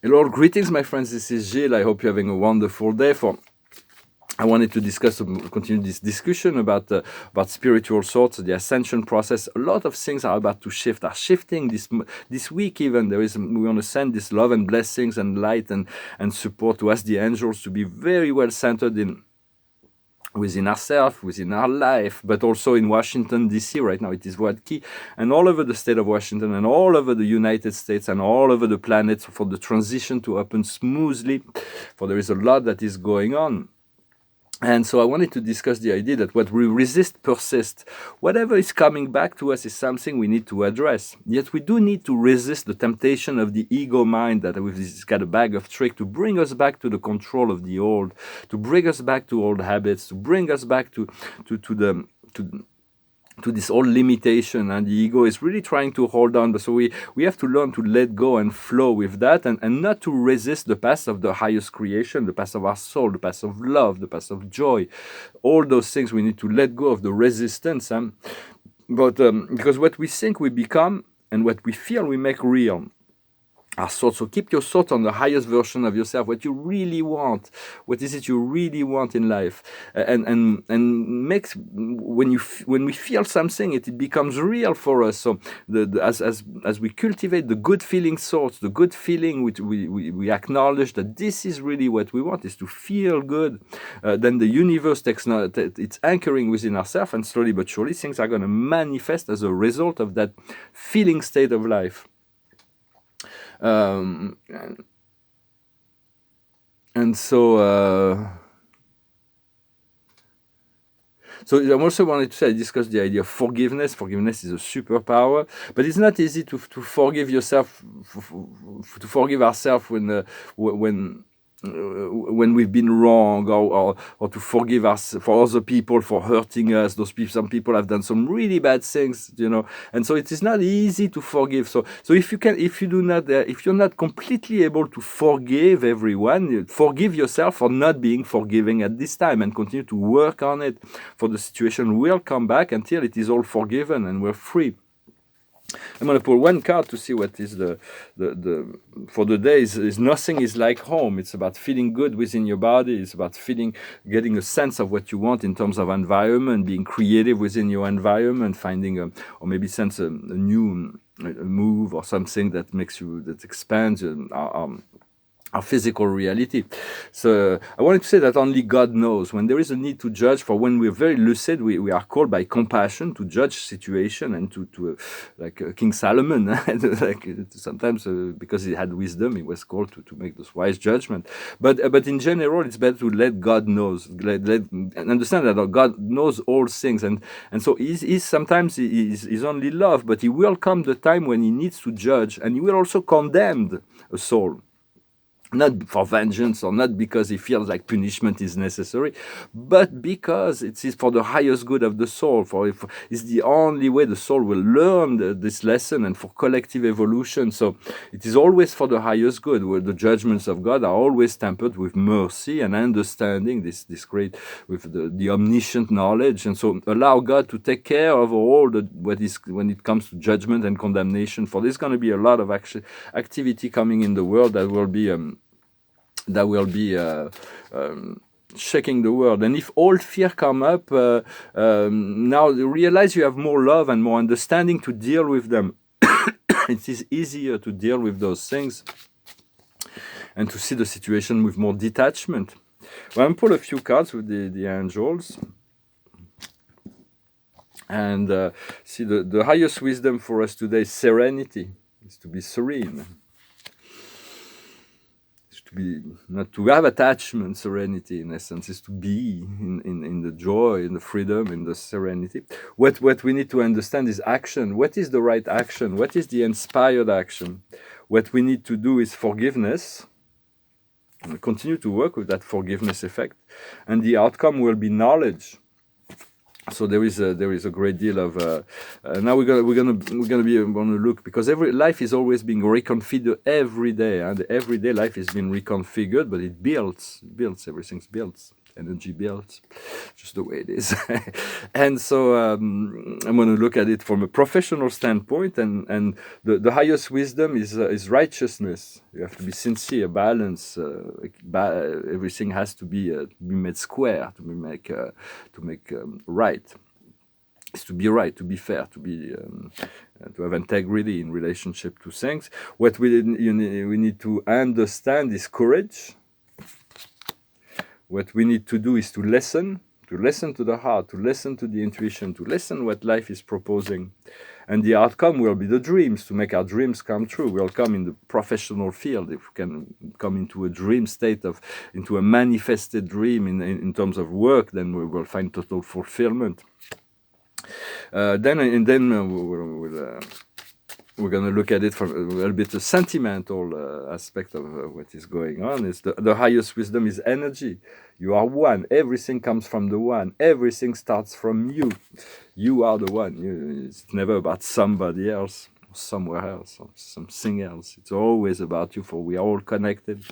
Hello, greetings, my friends. This is Gilles. I hope you're having a wonderful day. I wanted to continue this discussion about spiritual thoughts, the ascension process. A lot of things are about to shift, are shifting this week. Even we want to send this love and blessings and light and support to us, the angels, to be very well centered within ourselves, within our life, but also in Washington, D.C. right now. It is what key, and all over the state of Washington, and all over the United States, and all over the planet, for the transition to happen smoothly, for there is a lot that is going on. And so I wanted to discuss the idea that what we resist persists. Whatever is coming back to us is something we need to address. Yet we do need to resist the temptation of the ego mind that we've got a bag of tricks to bring us back to the control of the old, to bring us back to old habits, to bring us back to this old limitation, and the ego is really trying to hold on. But so we have to learn to let go and flow with that, and not to resist the path of the highest creation, the path of our soul, the path of love, the path of joy. All those things we need to let go of the resistance. But because what we think we become and what we feel we make real. Our thoughts. So keep your thoughts on the highest version of yourself, what you really want. What is it you really want in life? And makes when we feel something, it becomes real for us. So as we cultivate the good feeling thoughts, the good feeling, which we acknowledge that this is really what we want, is to feel good. Then the universe it's anchoring within ourselves, and slowly but surely things are going to manifest as a result of that feeling state of life. And so I also wanted to say, I discussed the idea of forgiveness. Forgiveness is a superpower, but it's not easy to forgive yourself, to forgive ourselves when we've been wrong, or to forgive us for other people for hurting us. Some people have done some really bad things, and so it is not easy to forgive. So if you're not completely able to forgive everyone, forgive yourself for not being forgiving at this time, and continue to work on it. For the situation will come back until it is all forgiven and we're free. I'm going to pull one card to see what is the for the day is nothing is like home. It's about feeling good within your body. It's about getting a sense of what you want in terms of environment, being creative within your environment, finding or maybe sense a new move or something that expands our physical reality. So I wanted to say that only God knows. When there is a need to judge, for when we're very lucid, we are called by compassion to judge situation, and to like King Solomon, like sometimes because he had wisdom, he was called to make those wise judgment. But in general, it's better to let God knows, and understand that God knows all things, and so sometimes he's only love, but he will come the time when he needs to judge, and he will also condemn a soul. Not for vengeance, or not because he feels like punishment is necessary, but because it is for the highest good of the soul. It's the only way the soul will learn this lesson, and for collective evolution. So it is always for the highest good, where the judgments of God are always tempered with mercy and understanding, this great, with the omniscient knowledge. And so allow God to take care of all what is, when it comes to judgment and condemnation. For there's going to be a lot of activity coming in the world that will be shaking the world. And if all fear come up, now realize you have more love and more understanding to deal with them. It is easier to deal with those things and to see the situation with more detachment. Well, I'm pull a few cards with the angels. And see, the highest wisdom for us today is serenity. Is to be serene. Not to have attachment. Serenity, in essence, is to be in the joy, in the freedom, in the serenity. What we need to understand is action. What is the right action? What is the inspired action? What we need to do is forgiveness. And continue to work with that forgiveness effect, and the outcome will be knowledge. So there is a great deal of now we're gonna be on a look, because every life is always being reconfigured every day, and every day life is being reconfigured, but it builds, everything's built. energy bills, just the way it is. And so I'm going to look at it from a professional standpoint, and the highest wisdom is righteousness. You have to be sincere, balance. Everything has to be made square, to make right. It's to be right, to be fair, to be to have integrity in relationship to things. What we need to understand is courage. What we need to do is to listen to the heart, to listen to the intuition, to listen what life is proposing. And the outcome will be the dreams, to make our dreams come true. We'll come in the professional field, if we can come into a dream state, into a manifested dream in terms of work, then we will find total fulfillment. We're going to look at it from a little bit a sentimental aspect of what is going on. Is the highest wisdom is energy. You are one. Everything comes from the one. Everything starts from you. You are the one. It's never about somebody else, or somewhere else, or something else. It's always about you, for we are all connected.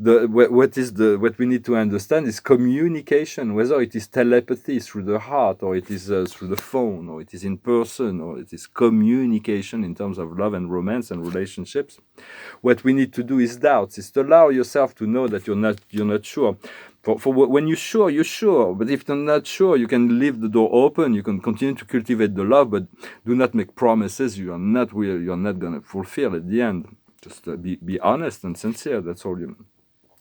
What we need to understand is communication, whether it is telepathy through the heart, or it is through the phone, or it is in person, or it is communication in terms of love and romance and relationships. What we need to do is doubts, is to allow yourself to know that you're not sure. For when you're sure, you're sure. But if you're not sure, you can leave the door open. You can continue to cultivate the love, but do not make promises you're not going to fulfill at the end. Just be honest and sincere. That's all you.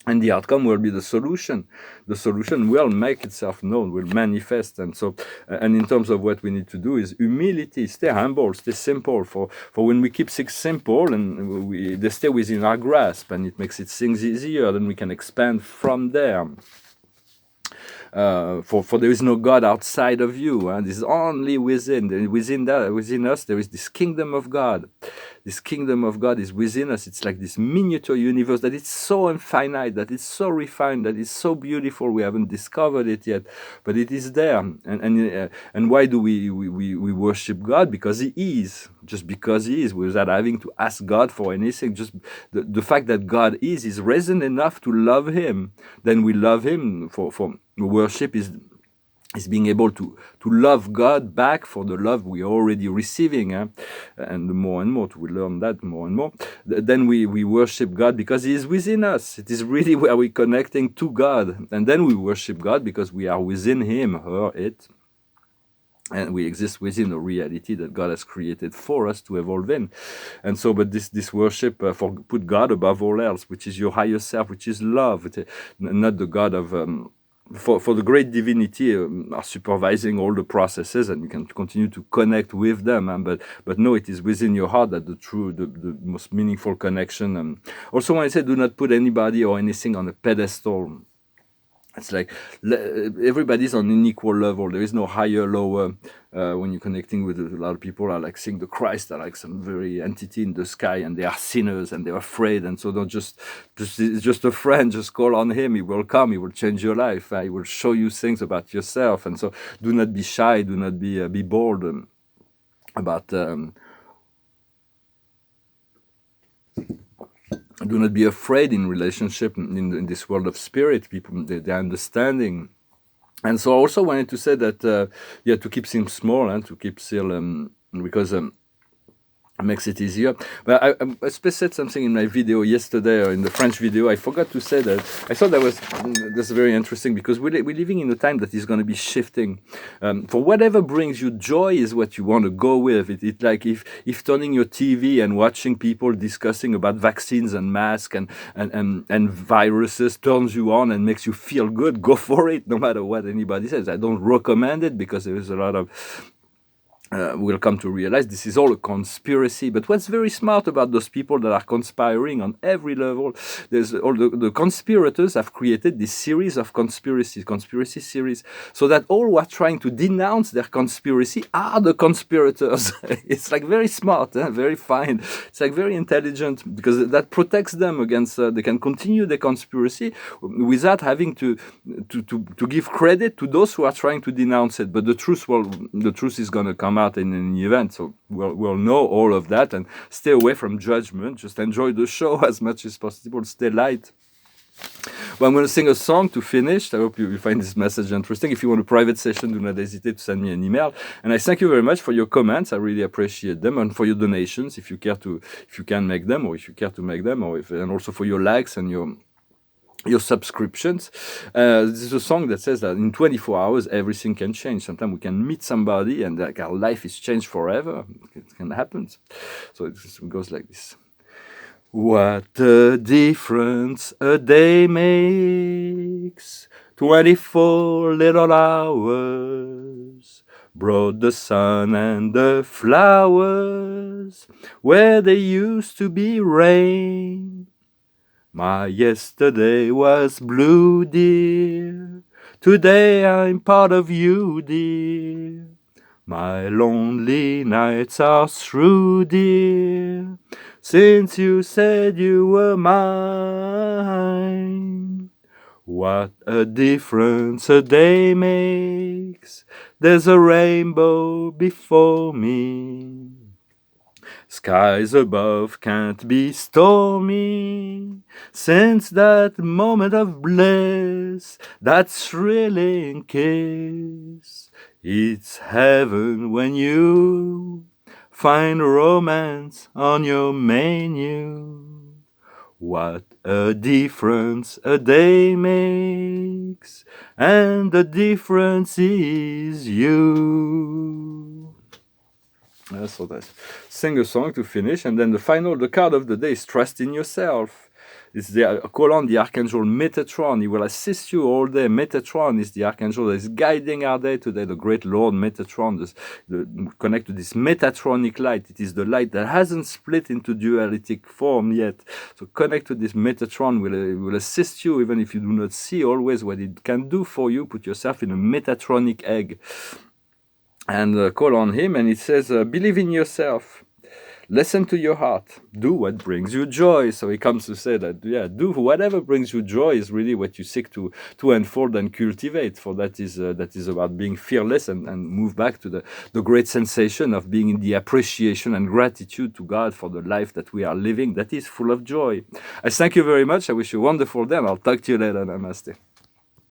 And the outcome will be the solution. The solution will make itself known, will manifest. And so, and in terms of what we need to do is humility, stay humble, stay simple. For when we keep things simple and they stay within our grasp, and it makes things easier, then we can expand from there. For there is no God outside of you, and this is only within us. There is this kingdom of God. This kingdom of God is within us. It's like this miniature universe that is so infinite, that is so refined, that is so beautiful. We haven't discovered it yet, but it is there. And why do we worship God? Because He is. Just because He is, without having to ask God for anything. Just the fact that God is reason enough to love Him. Then we love Him. For worship is being able to love God back for the love we are already receiving, and the more and more we learn that more and more, then we worship God because He is within us. It is really where we're connecting to God, and then we worship God because we are within Him, her, it, and we exist within a reality that God has created for us to evolve in. And so, but this worship, put God above all else, which is your higher self, which is love, not the God of for the great divinity are supervising all the processes, and you can continue to connect with them. But no, it is within your heart that the most meaningful connection. Also, when I say do not put anybody or anything on a pedestal, it's like everybody's on an equal level. There is no higher, lower. When you're connecting with a lot of people, are like seeing the Christ, are like some very entity in the sky, and they are sinners and they're afraid. And so don't just a friend. Just call on Him. He will come. He will change your life. He will show you things about yourself. And so do not be shy. Do not be bold about. Do not be afraid in relationship in this world of spirit. People, they're understanding. And so I also wanted to say that, to keep things small and to keep still, because makes it easier. But I said something in my video yesterday, or in the French video. I forgot to say that. I thought that's very interesting, because we're living in a time that is going to be shifting. For whatever brings you joy is what you want to go with. It's like if turning your TV and watching people discussing about vaccines and masks and viruses turns you on and makes you feel good, go for it, no matter what anybody says. I don't recommend it, because there is a lot of we'll come to realize this is all a conspiracy. But what's very smart about those people that are conspiring on every level, there's all the conspirators have created this series of conspiracy series, so that all who are trying to denounce their conspiracy are the conspirators. It's like very smart, very fine. It's like very intelligent, because that protects them against, they can continue the conspiracy without having to give credit to those who are trying to denounce it. But the truth is going to come out in an event, so we'll know all of that, and stay away from judgment. Just enjoy the show as much as possible. Stay light. But I'm going to sing a song to finish. I hope you find this message interesting. If you want a private session, do not hesitate to send me an email. And I thank you very much for your comments. I really appreciate them, and for your donations, if you can make them, or if you care to make them, and also for your likes and your subscriptions. This is a song that says that in 24 hours everything can change. Sometimes we can meet somebody and like our life is changed forever. It can happen. So it goes like this. What a difference a day makes. 24 little hours brought the sun and the flowers where there used to be rain. My yesterday was blue, dear. Today I'm part of you, dear. My lonely nights are through, dear, since you said you were mine. What a difference a day makes. There's a rainbow before me. Skies above can't be stormy. Since that moment of bliss, that thrilling kiss, it's heaven when you find romance on your menu. What a difference a day makes, and the difference is you. So that's sing a song to finish, and then the card of the day is trust in yourself. It's the call on the Archangel Metatron. He will assist you all day. Metatron is the Archangel that is guiding our day today. The great Lord Metatron, connect to this Metatronic light. It is the light that hasn't split into dualistic form yet. So connect to this Metatron. Will assist you even if you do not see always what it can do for you. Put yourself in a Metatronic egg. And call on him, and it says, believe in yourself. Listen to your heart. Do what brings you joy. So he comes to say that, do whatever brings you joy is really what you seek to unfold and cultivate. For that is about being fearless and move back to the great sensation of being in the appreciation and gratitude to God for the life that we are living that is full of joy. I thank you very much. I wish you a wonderful day, and I'll talk to you later. Namaste.